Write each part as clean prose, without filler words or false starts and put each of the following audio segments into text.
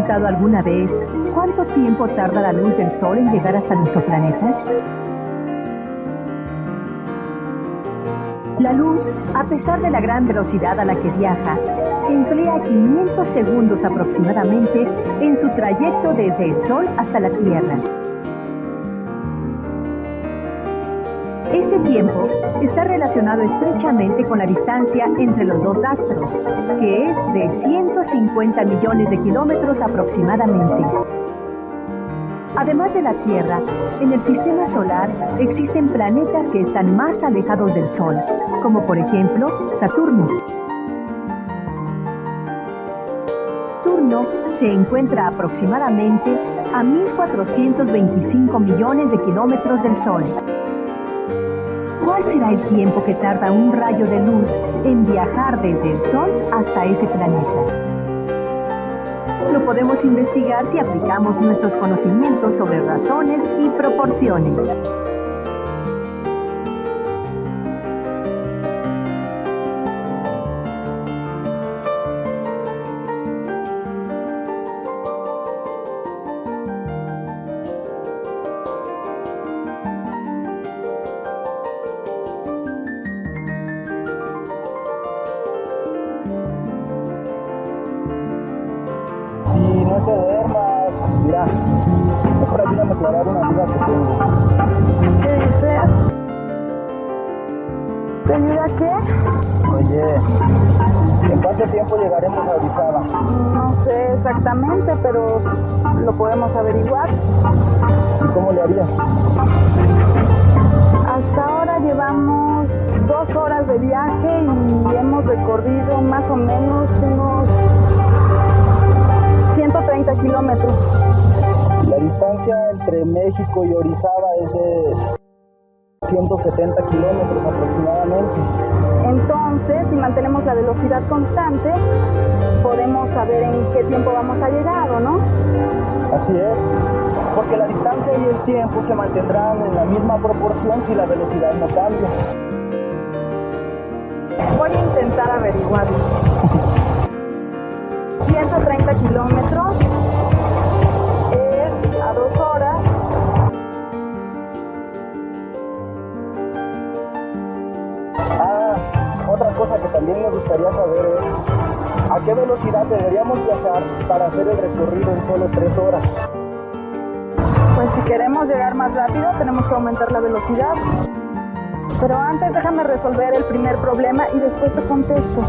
preguntado alguna vez cuánto tiempo tarda la luz del Sol en llegar hasta nuestro planeta? La luz, a pesar de la gran velocidad a la que viaja, emplea 500 segundos aproximadamente en su trayecto desde el Sol hasta la Tierra. Este tiempo está relacionado estrechamente con la distancia entre los dos astros, que es de 150 millones de kilómetros aproximadamente. Además de la Tierra, en el sistema solar existen planetas que están más alejados del Sol, como por ejemplo Saturno. Saturno se encuentra aproximadamente a 1.425 millones de kilómetros del Sol. ¿Cuál será el tiempo que tarda un rayo de luz en viajar desde el Sol hasta ese planeta? Lo podemos investigar si aplicamos nuestros conocimientos sobre razones y proporciones. Y no te duermas, mira, mejor ayúdame a aclarar una duda que tengo. ¿Qué dices? ¿Te ayuda qué? Oye, ¿en cuánto tiempo llegaremos a Orizaba? No sé exactamente, pero lo podemos averiguar. ¿Y cómo le harías? Hasta ahora llevamos 2 horas de viaje y hemos recorrido más o menos unos 130 kilómetros. La distancia entre México y Orizaba es de 170 kilómetros aproximadamente. Entonces, si mantenemos la velocidad constante, podemos saber en qué tiempo vamos a llegar, ¿o no? Así es, porque la distancia y el tiempo se mantendrán en la misma proporción si la velocidad no cambia. Voy a intentar averiguarlo. 130 kilómetros es a 2 horas. Otra cosa que también me gustaría saber es ¿a qué velocidad deberíamos viajar para hacer el recorrido en solo 3 horas? Pues si queremos llegar más rápido tenemos que aumentar la velocidad. Pero antes déjame resolver el primer problema y después te contesto.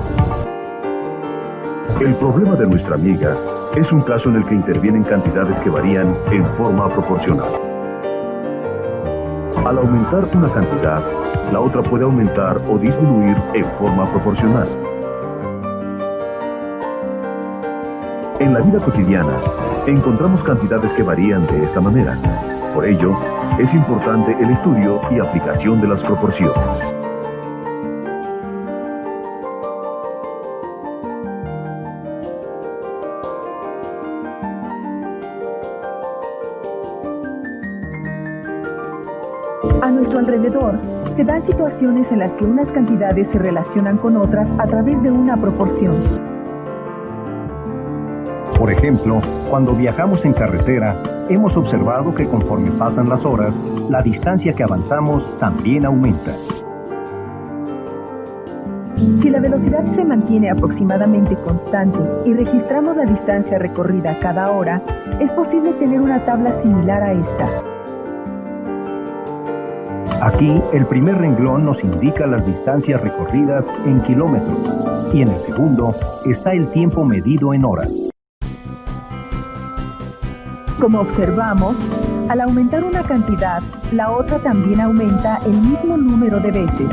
El problema de nuestra amiga es un caso en el que intervienen cantidades que varían en forma proporcional. Al aumentar una cantidad, la otra puede aumentar o disminuir en forma proporcional. En la vida cotidiana, encontramos cantidades que varían de esta manera. Por ello, es importante el estudio y aplicación de las proporciones. A nuestro alrededor se dan situaciones en las que unas cantidades se relacionan con otras a través de una proporción. Por ejemplo, cuando viajamos en carretera, hemos observado que conforme pasan las horas, la distancia que avanzamos también aumenta. Si la velocidad se mantiene aproximadamente constante y registramos la distancia recorrida cada hora, es posible tener una tabla similar a esta. Aquí, el primer renglón nos indica las distancias recorridas en kilómetros y en el segundo está el tiempo medido en horas. Como observamos, al aumentar una cantidad, la otra también aumenta el mismo número de veces.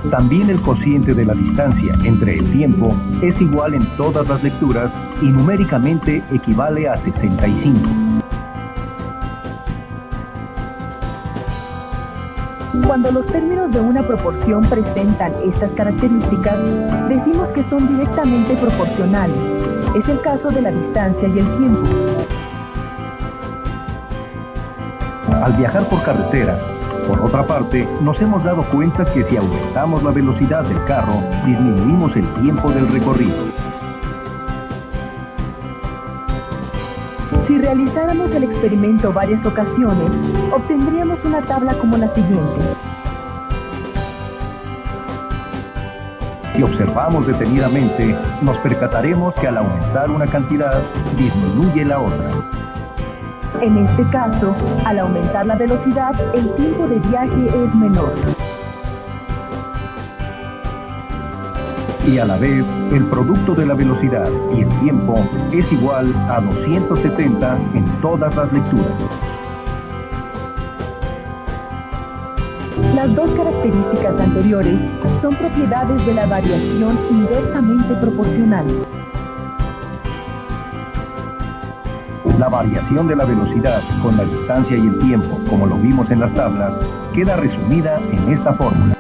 También el cociente de la distancia entre el tiempo es igual en todas las lecturas y numéricamente equivale a 65. Cuando los términos de una proporción presentan estas características, decimos que son directamente proporcionales. Es el caso de la distancia y el tiempo. Al viajar por carretera, por otra parte, nos hemos dado cuenta que si aumentamos la velocidad del carro, disminuimos el tiempo del recorrido. Si realizáramos el experimento varias ocasiones, obtendríamos una tabla como la siguiente. Si observamos detenidamente, nos percataremos que al aumentar una cantidad, disminuye la otra. En este caso, al aumentar la velocidad, el tiempo de viaje es menor. Y a la vez, el producto de la velocidad y el tiempo es igual a 270 en todas las lecturas. Las dos características anteriores son propiedades de la variación inversamente proporcional. La variación de la velocidad con la distancia y el tiempo, como lo vimos en las tablas, queda resumida en esta fórmula.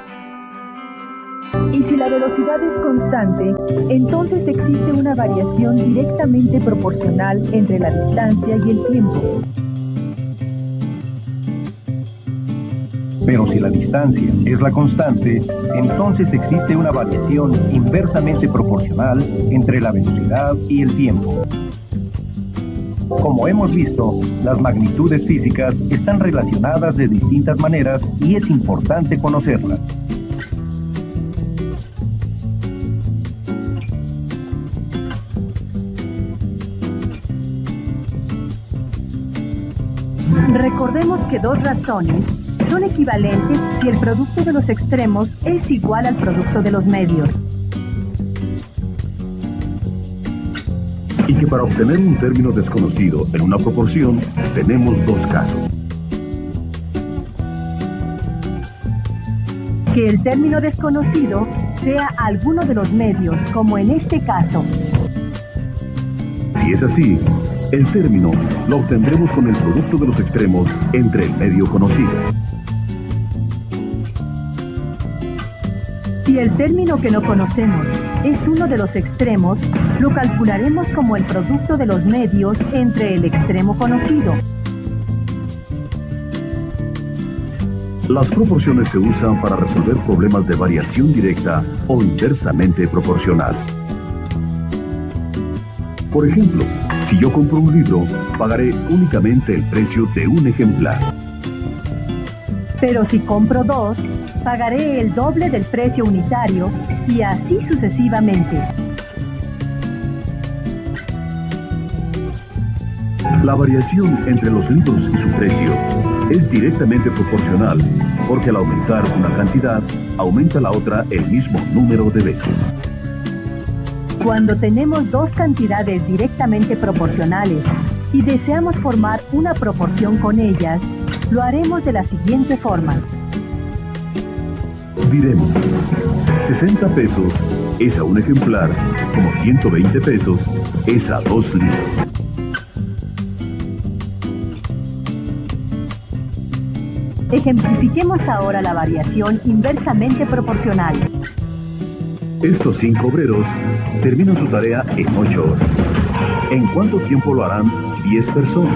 Y si la velocidad es constante, entonces existe una variación directamente proporcional entre la distancia y el tiempo. Pero si la distancia es la constante, entonces existe una variación inversamente proporcional entre la velocidad y el tiempo. Como hemos visto, las magnitudes físicas están relacionadas de distintas maneras y es importante conocerlas. Recordemos que dos razones son equivalentes si el producto de los extremos es igual al producto de los medios. Y que para obtener un término desconocido en una proporción, tenemos dos casos. Que el término desconocido sea alguno de los medios, como en este caso. Si es así, el término lo obtendremos con el producto de los extremos entre el medio conocido. Si el término que no conocemos es uno de los extremos, lo calcularemos como el producto de los medios entre el extremo conocido. Las proporciones se usan para resolver problemas de variación directa o inversamente proporcional. Por ejemplo, si yo compro un libro, pagaré únicamente el precio de un ejemplar. Pero si compro dos, pagaré el doble del precio unitario y así sucesivamente. La variación entre los libros y su precio es directamente proporcional, porque al aumentar una cantidad, aumenta la otra el mismo número de veces. Cuando tenemos dos cantidades directamente proporcionales y deseamos formar una proporción con ellas, lo haremos de la siguiente forma. Diremos, 60 pesos es a un ejemplar, como 120 pesos es a 2 libros. Ejemplifiquemos ahora la variación inversamente proporcional. Estos 5 obreros terminan su tarea en 8 horas. ¿En cuánto tiempo lo harán 10 personas?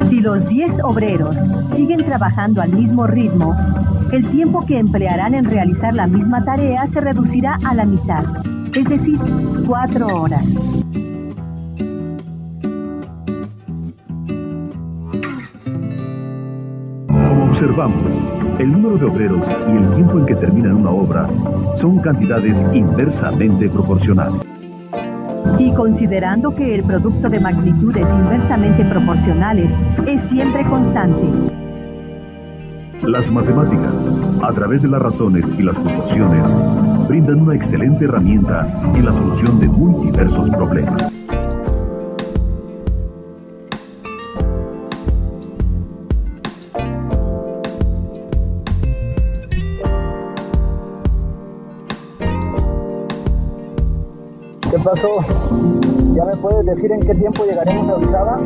Si los 10 obreros siguen trabajando al mismo ritmo, el tiempo que emplearán en realizar la misma tarea se reducirá a la mitad, es decir, 4 horas. Como observamos, el número de obreros y el tiempo en que terminan una obra son cantidades inversamente proporcionales. Y considerando que el producto de magnitudes inversamente proporcionales es siempre constante. Las matemáticas, a través de las razones y las proporciones, brindan una excelente herramienta en la solución de muy diversos problemas. ¿Qué pasó? ¿Ya me puedes decir en qué tiempo llegaremos a Orizaba?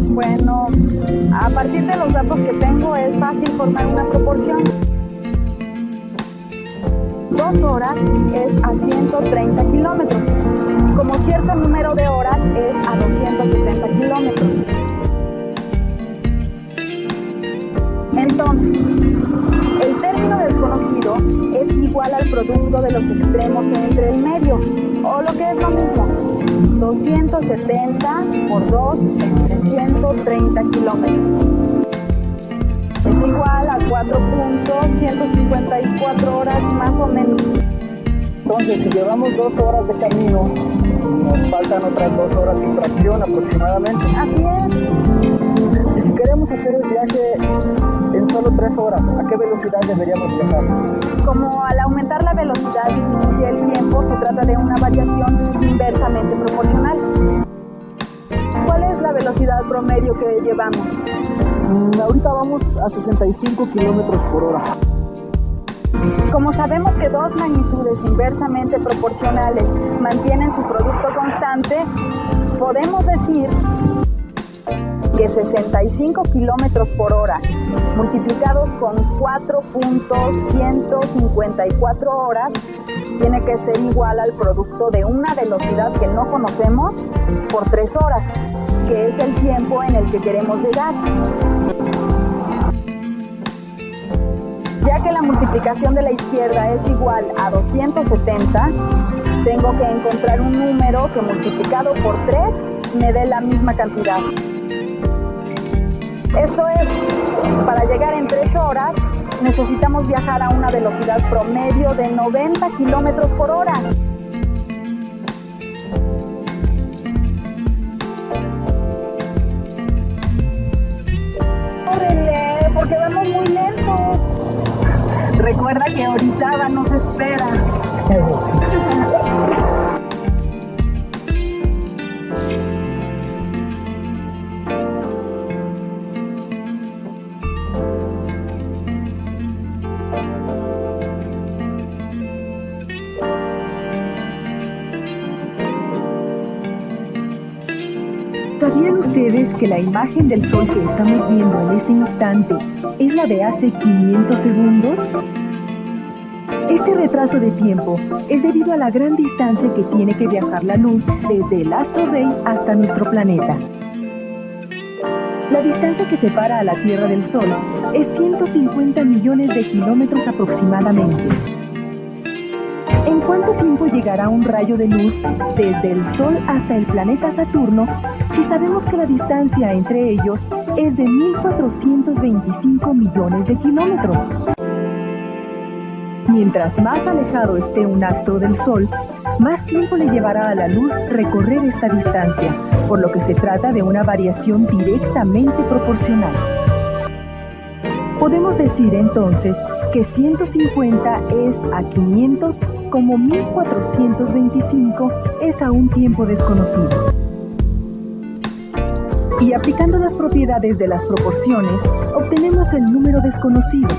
Bueno, a partir de los datos que tengo es fácil formar una proporción. 2 horas es a 130 kilómetros. Como cierto número de horas es a 270 kilómetros. Entonces, el término desconocido es igual al producto de los extremos entre el medio, o lo que es lo mismo, 270 por 2 entre 130 kilómetros. Es igual a 4.154 horas más o menos. Entonces, si llevamos 2 horas de camino, nos faltan otras 2 horas y fracción aproximadamente. Así es. Y si queremos hacer el viaje en solo 3 horas, ¿a qué velocidad deberíamos viajar? Como al aumentar la velocidad disminuye el tiempo, se trata de una variación inversamente proporcional. ¿Cuál es la velocidad promedio que llevamos? Ahorita vamos a 65 kilómetros por hora. Como sabemos que dos magnitudes inversamente proporcionales mantienen su producto constante, podemos decir que 65 kilómetros por hora multiplicados con 4.154 horas tiene que ser igual al producto de una velocidad que no conocemos por 3 horas, que es el tiempo en el que queremos llegar. Ya que la multiplicación de la izquierda es igual a 270, tengo que encontrar un número que multiplicado por 3 me dé la misma cantidad. Esto es, para llegar en 3 horas, necesitamos viajar a una velocidad promedio de 90 kilómetros por hora. ¡Córrele! Porque vamos muy lentos. Recuerda que Orizaba nos espera. ¿Sabían ustedes que la imagen del Sol que estamos viendo en ese instante es la de hace 500 segundos? Este retraso de tiempo es debido a la gran distancia que tiene que viajar la luz desde el astro rey hasta nuestro planeta. La distancia que separa a la Tierra del Sol es 150 millones de kilómetros aproximadamente. ¿En cuánto tiempo llegará un rayo de luz desde el Sol hasta el planeta Saturno si sabemos que la distancia entre ellos es de 1.425 millones de kilómetros? Mientras más alejado esté un astro del Sol, más tiempo le llevará a la luz recorrer esta distancia, por lo que se trata de una variación directamente proporcional. Podemos decir entonces que 150 es a 500 como 1425 es a un tiempo desconocido. Y aplicando las propiedades de las proporciones, obtenemos el número desconocido.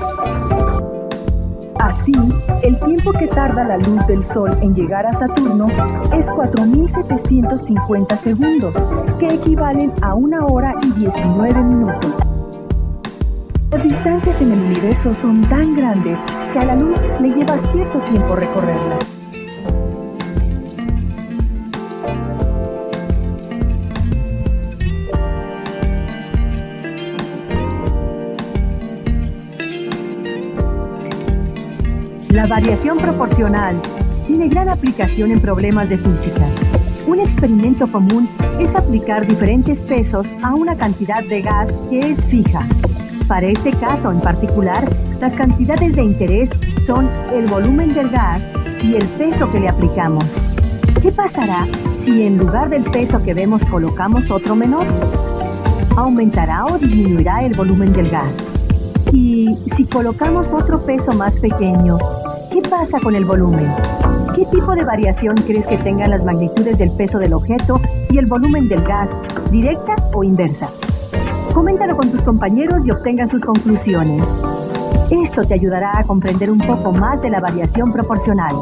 Así, el tiempo que tarda la luz del Sol en llegar a Saturno es 4.750 segundos, que equivalen a 1 hora y 19 minutos. Las distancias en el universo son tan grandes que a la luz le lleva cierto tiempo recorrerlas. La variación proporcional tiene gran aplicación en problemas de física. Un experimento común es aplicar diferentes pesos a una cantidad de gas que es fija. Para este caso en particular, las cantidades de interés son el volumen del gas y el peso que le aplicamos. ¿Qué pasará si en lugar del peso que vemos colocamos otro menor? ¿Aumentará o disminuirá el volumen del gas? Y si colocamos otro peso más pequeño, ¿qué pasa con el volumen? ¿Qué tipo de variación crees que tengan las magnitudes del peso del objeto y el volumen del gas, directa o inversa? Coméntalo con tus compañeros y obtengan sus conclusiones. Esto te ayudará a comprender un poco más de la variación proporcional.